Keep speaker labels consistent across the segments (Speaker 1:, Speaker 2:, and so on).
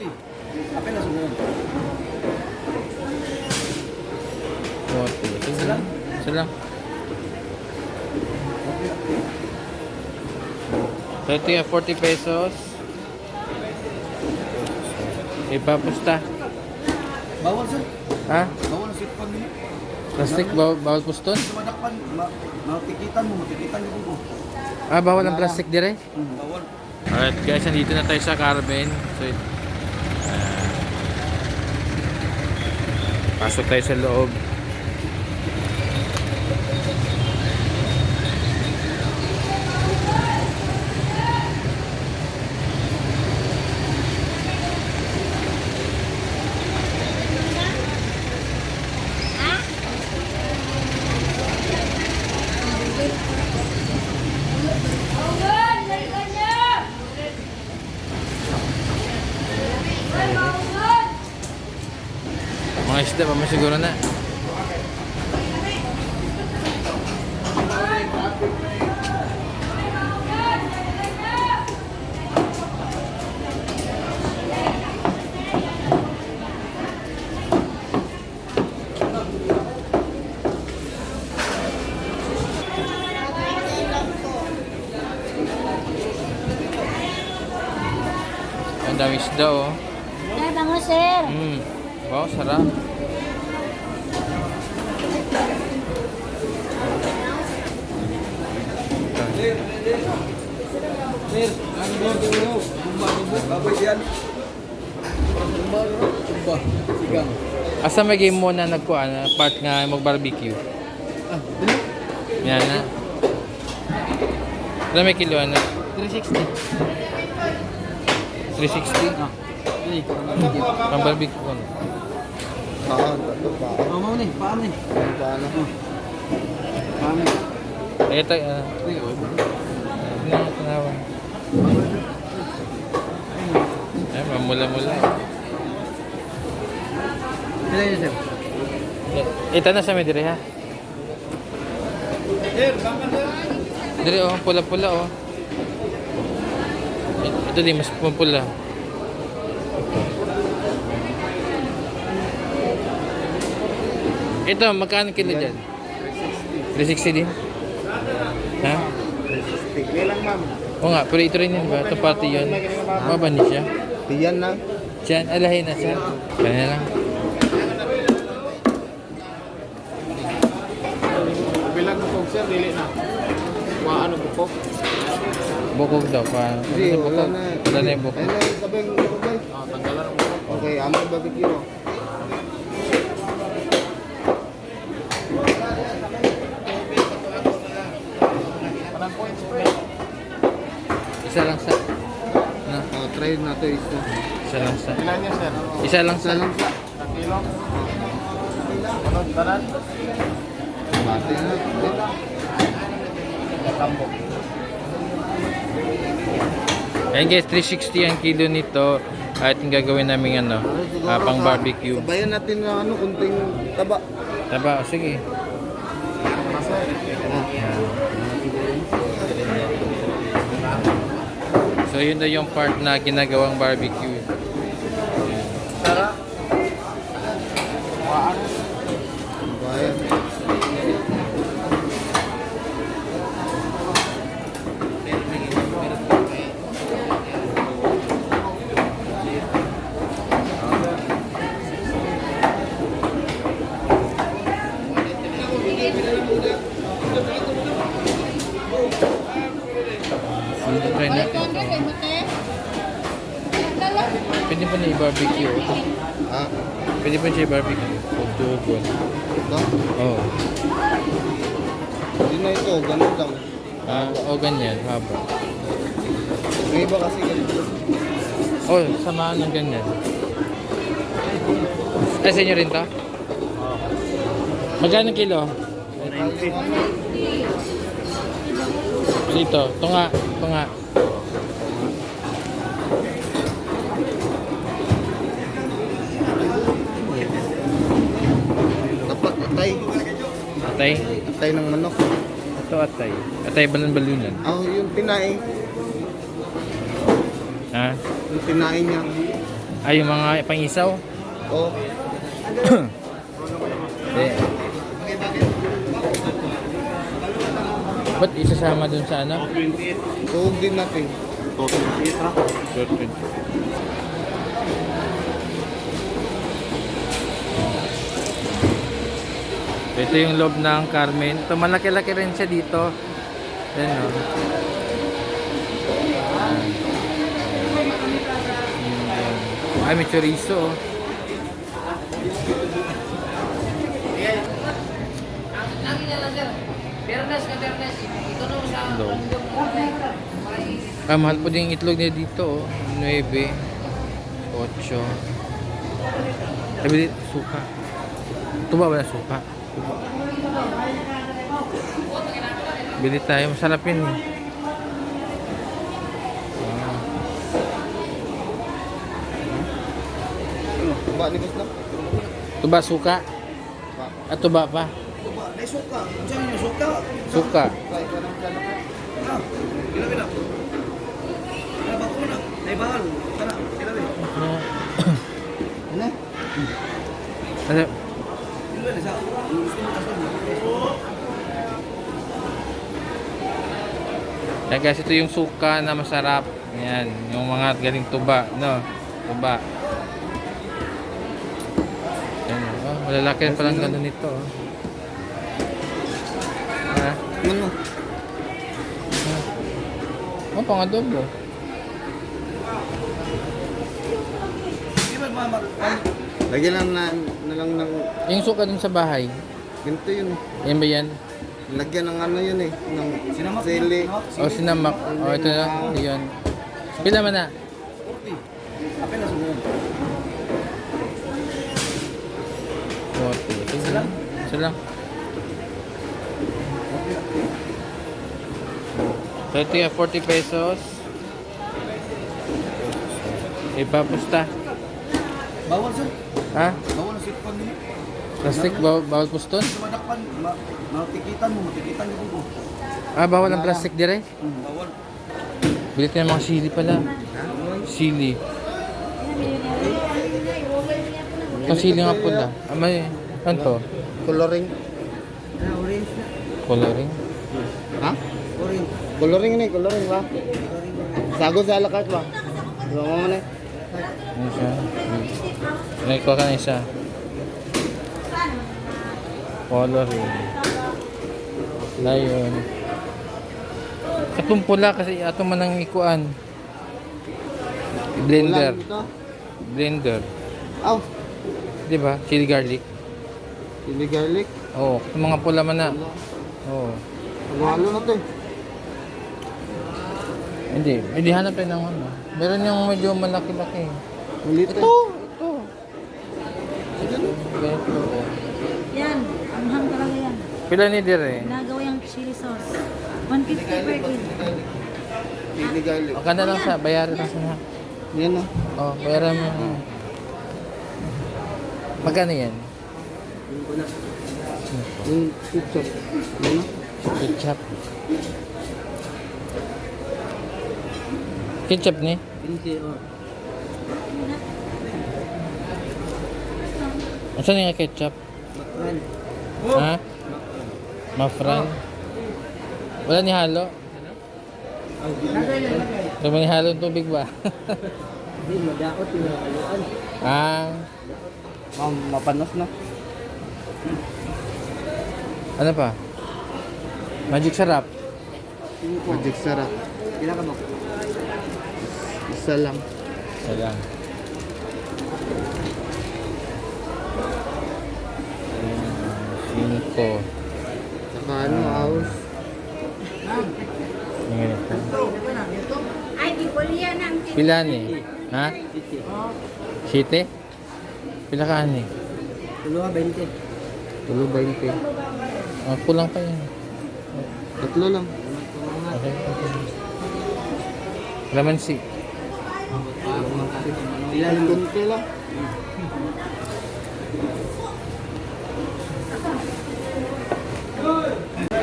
Speaker 1: Akin na sunod.
Speaker 2: 40. Isa lang. Isa lang. So ito yung 40 pesos. Ipapusta.
Speaker 1: Bawal sir.
Speaker 2: Ha?
Speaker 1: Bawal na sitpan nila.
Speaker 2: Plastic, bawal puston?
Speaker 1: Sa madakpan, matikitan mo po.
Speaker 2: Ah, bawal ang plastic dire?
Speaker 1: Bawal.
Speaker 2: Alright guys, nandito na tayo sa Carmen. So, pasok tayo sa loob. Mga isda pa siguro na. Ang dami isda oh.
Speaker 3: Ay, bango sir.
Speaker 2: Wow, sarap.
Speaker 1: Sir, ang dito. Baboy yan. Tumba. Sigang.
Speaker 2: Asa may game mo na nagkuhan, part nga mag-barbecue?
Speaker 1: Dili?
Speaker 2: Yan na. Wala may kilo ano?
Speaker 1: 360.
Speaker 2: 360?
Speaker 1: Dili.
Speaker 2: Pang barbecue ko.
Speaker 1: Mau nih, paham nih. Paham. Paham.
Speaker 2: Ito, tanawan. Ay, mamula-mula.
Speaker 1: Dili sir.
Speaker 2: Ito na sa may dire ha?
Speaker 1: Sir, kapan sir?
Speaker 2: Dire oh, pula-pula oh. Ito din, mas pula. Ito, magkano kilo dyan? 360 din? Ha?
Speaker 1: 360. Ilang ma'am?
Speaker 2: Oo nga, pero ito rin yun ba? Ito pati yun. Maba niya siya.
Speaker 1: Tiyan na.
Speaker 2: Diyan, alahin na siya. Kaya lang.
Speaker 1: Bilang bukog sir, dili na. Ano bukog?
Speaker 2: Bukog daw pa.
Speaker 1: Hindi, wala na.
Speaker 2: Wala na yung bukog.
Speaker 1: Ayun na, sabi yung bukog guys. Tanggalan ang bukog. Okay, amay barbecue.
Speaker 2: Isa lang sa. No?
Speaker 1: Try natin isa.
Speaker 2: Isa lang sa.
Speaker 1: Ilan niya sir?
Speaker 2: Isa lang sa.
Speaker 1: Sa kilo? Ano, tanan? Mati na. Tambok.
Speaker 2: Ayan guys, 360 ang kilo nito. At yung gagawin namin ano, pang barbecue.
Speaker 1: Sabayan natin ng ano, kunting taba.
Speaker 2: Taba, sige. So yun na yung part na ginagawang barbecue.
Speaker 1: Tara. Bayan.
Speaker 2: Try natin ito. Pwede pa na i-barbecue.
Speaker 1: Ha?
Speaker 2: Pwede pa siya i-barbecue. Pagtugon.
Speaker 1: Ito?
Speaker 2: Oo.
Speaker 1: Hindi na ito, ganun lang.
Speaker 2: O ganyan, haba.
Speaker 1: May iba kasi ganito.
Speaker 2: Oh, samaan ng ganyan. Ay, sa inyo rin to? Magkano kilo?
Speaker 1: 90.
Speaker 2: Dito, ito nga. Ito nga.
Speaker 1: Dapat atay.
Speaker 2: Atay?
Speaker 1: Atay ng manok.
Speaker 2: Ito atay. Atay balon-balunan.
Speaker 1: Yung tinae.
Speaker 2: Ha?
Speaker 1: Yung tinae niya.
Speaker 2: Ay, yung mga pang-isaw?
Speaker 1: Oo.
Speaker 2: Eh. Ba't isasama dun sa ano?
Speaker 1: Tuog din natin.
Speaker 2: Ito yung loob ng Carmen. Ito, malaki-laki rin siya dito. Ayan, o. Ay, may chorizo, oh. Loob. Ah, mahal po din yung itlog niya dito, oh. 9, 8. Sabi dito, suka. Ito ba wala suka? Bili tayo, masarap yun, eh.
Speaker 1: Ba, nikos na?
Speaker 2: Ito ba suka? At ito ba pa?
Speaker 1: May suka. Diyan yung suka.
Speaker 2: Suka.
Speaker 1: Kaya ka ng plano ka.
Speaker 4: Bila-bila. Kenapa aku nak? Naik bahal. Sana, bila-bila.
Speaker 1: Ano?
Speaker 2: Ano?
Speaker 4: Bila-bila sa.
Speaker 2: Kaya guys, ito yung suka na masarap. Yan, yung mga galing tuba, no? Tuba. Yan, oh, malalaki rin palang gano'n nito, oh. Ha?
Speaker 1: Ano?
Speaker 2: Oh, pang adobo.
Speaker 4: Di ba mama?
Speaker 1: Lagyan lang na lang ng...
Speaker 2: Yung suka dun sa bahay,
Speaker 1: Ganito yun.
Speaker 2: yan ba yan?
Speaker 1: Lagyan ng ano yun eh. Ng
Speaker 4: Sinamak.
Speaker 1: sili.
Speaker 2: O, sinamak. O, ito na. Yan. Pila man na?
Speaker 4: 40. Apa na sumunod?
Speaker 2: O, ito lang. Isa lang. So, ito yung 40 pesos. Ipapusta.
Speaker 4: Bawal sir.
Speaker 2: Ha?
Speaker 4: Bawal ang sitpan din.
Speaker 2: Plastic, bawal puston?
Speaker 4: Madakpan. Matikitan mo. Matikitan niyo po.
Speaker 2: Ah, bawal ang plastic dire?
Speaker 4: Bawal.
Speaker 2: Bilit na yung mga sili pala. Sili. Ito sili nga pula. Ah, may, ano to?
Speaker 1: Coloring.
Speaker 4: Orange.
Speaker 2: Coloring.
Speaker 1: Ha?
Speaker 4: Orange.
Speaker 1: Coloring ni, coloring ba? Sago sa alakat ba? Diba mo na?
Speaker 2: Ano siya? Naikuha ka na isa. Coloring. Lion. Katong pula kasi ato man ang ikuan. Blender.
Speaker 1: Ulan dito.
Speaker 2: Blender.
Speaker 1: Aw,
Speaker 2: Di ba? Chili garlic.
Speaker 1: chili garlic.
Speaker 2: Oo. Oh, mga pula man na. Oo.
Speaker 1: Halo na to eh.
Speaker 2: Hindi hanap tayo ng ano. Meron yung medyo malaki-laki.
Speaker 1: Malito.
Speaker 2: Ito. Ganito. Oh.
Speaker 3: Yan, anghang talaga yan.
Speaker 2: Pila ni dire?
Speaker 3: Nagawa yung chili sauce. 150 per kilo.
Speaker 1: Chili garlic.
Speaker 2: Ang ganda lang sa bayaran lang sa.
Speaker 1: Yan na.
Speaker 2: Oh, bayaran mo. Magkano yan?
Speaker 1: Yung ketchup. Yan na.
Speaker 2: Ketchup. Ketchup ni? Asan yung ketchup? Ha? Mafran? Wala ni halo? Wala mo ni halo ng tubig ba?
Speaker 4: Hindi, madaot yung haluan.
Speaker 2: Ah,
Speaker 1: Mapanos na.
Speaker 2: ano pa? Magic sarap.
Speaker 1: Magic sarap.
Speaker 4: Kailan ka mo?
Speaker 1: Isa lang.
Speaker 2: Salang. Cinco.
Speaker 1: Saka ano, house.
Speaker 2: Yung ganito.
Speaker 3: Ay, di ko yan ang
Speaker 2: Pila ni? Ha? Site? Pila ka ni?
Speaker 4: Tuluha, 20.
Speaker 1: Tulo 20.
Speaker 2: Kulang pa yan.
Speaker 1: Tatlo lang.
Speaker 2: Okay. Lamansi.
Speaker 1: Ilan kunti lang.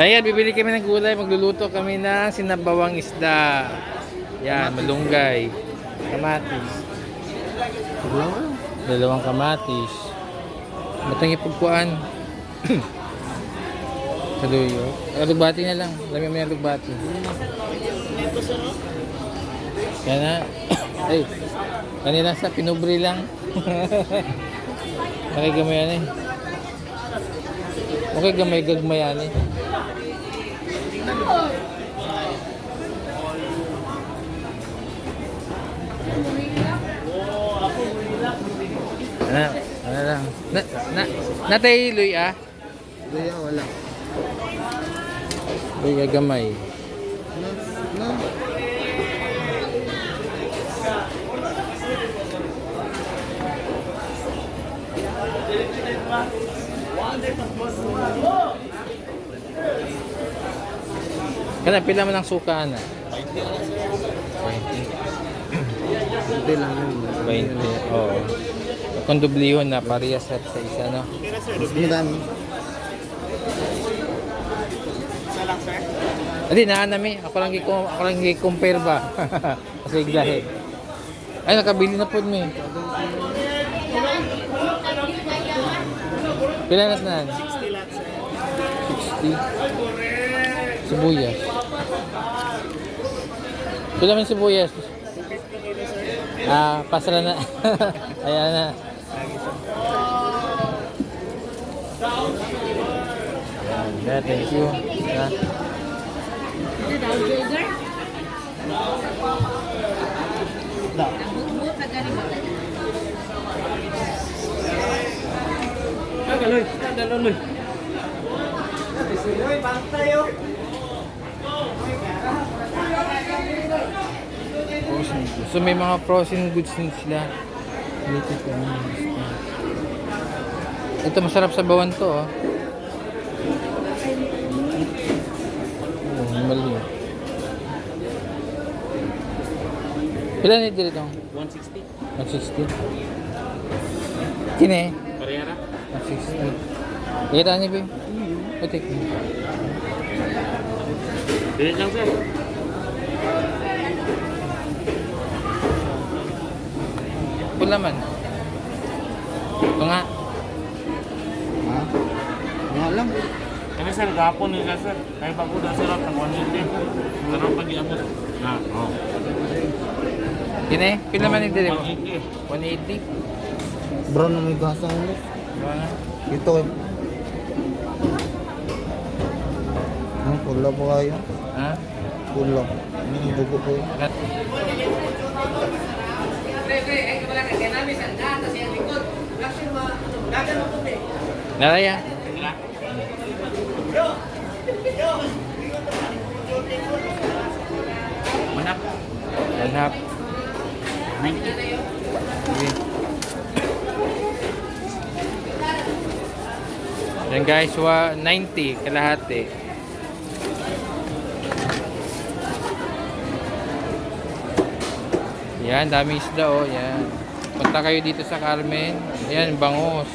Speaker 2: Ayan, bibili kami ng gulay. Magluluto kami ng sinabawang isda. Yan, malunggay. Kamatis. Dalawang kamatis. Matang ipagkuan. Saluyo. Lugbati na lang. Alam mo yung lugbati. Yan na. Ay. Kanila sa pinubri lang. Okay gamay yan eh. Okay gamay yan eh. Ano lang. Natay Luy ah.
Speaker 1: Kaya wala.
Speaker 2: Luy gamay.
Speaker 1: No.
Speaker 2: Kana pila man ang suka na? 20.
Speaker 1: Hindi lang yun.
Speaker 2: 20. Oo. Kung dublihon na parehas sa isa no.
Speaker 1: Mas madami.
Speaker 2: Adi na nami, ako lang gi-compare ba. Kasi iglahi. Ay nakabili na pud mi. Pila na nan? 60. Sibuyas. Pila man sibuyas? Pasara na. Ayan na. Ayan, thank you.
Speaker 3: Ito daw, Jager.
Speaker 4: Kagaloy.
Speaker 2: Frozen goods. So may mga frozen goods din sila. Dito po. Ito masarap sa bawan to oh. Oh, mali. Pila ni dito?
Speaker 4: 160.
Speaker 2: 160. Kini?
Speaker 4: Parehara?
Speaker 2: 160. Kita niyo ba? Otek.
Speaker 4: Dili lang sir.
Speaker 2: Pula man. Ito nga.
Speaker 1: Ha? Nga lang.
Speaker 4: Kani sir, gapon nila sir. Kaya pa po na sir ang 180. Meron pag iabot. Oh.
Speaker 2: Kini? Pila man ni dito?
Speaker 4: 180.
Speaker 2: 180.
Speaker 1: Bro, na may gasa ulit.
Speaker 2: Wala.
Speaker 1: Ito eh. Pula po kayo.
Speaker 2: Ha?
Speaker 1: Pula. Dugo po yun.
Speaker 2: Naraya.
Speaker 4: Manap.
Speaker 2: Manap.
Speaker 4: 90.
Speaker 2: Okay. Yan guys, 90 kalahati. Yan, dami isda oh, yan. Punta kayo dito sa Carmen. Yan, bangus.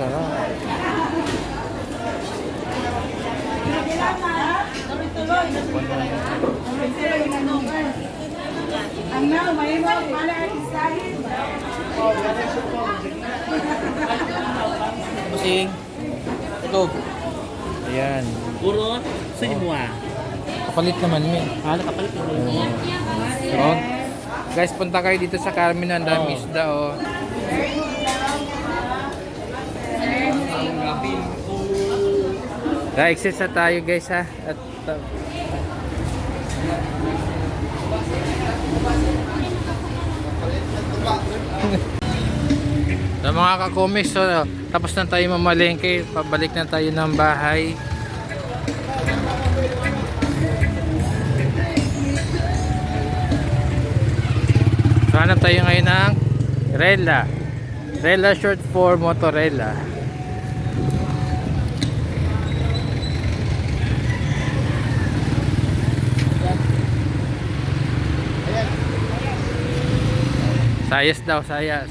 Speaker 2: Sarap.
Speaker 4: Pusing. Ito.
Speaker 2: Ayan.
Speaker 4: Puro sa inyo
Speaker 2: Kapalit naman mi.
Speaker 4: Nakapalit ko.
Speaker 2: Oh. Guys, punta kayo dito sa Carmen. Ang dami isda oh. Exit na tayo guys ha. At na mga kakomis, so, tapos na tayo mamalengke, pabalik na tayo ng bahay. So hanap tayo ngayon ng Rela short for Motorella. Sayas daw, sayas.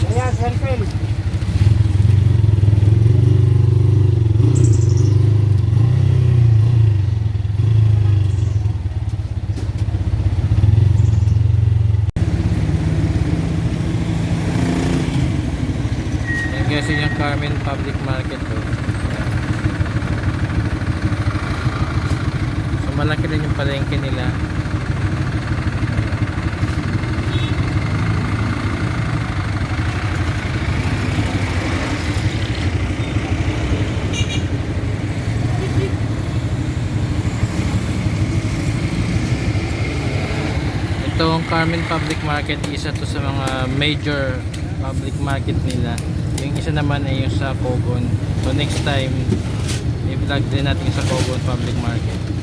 Speaker 1: Sayas.
Speaker 2: Yan kasi yung Carmen Public Market to. So malaki rin yung palengke nila. Itong Carmen Public Market, isa to sa mga major public market nila. Yung isa naman ay yung sa Cogon. So next time i-vlog din natin sa Cogon Public Market.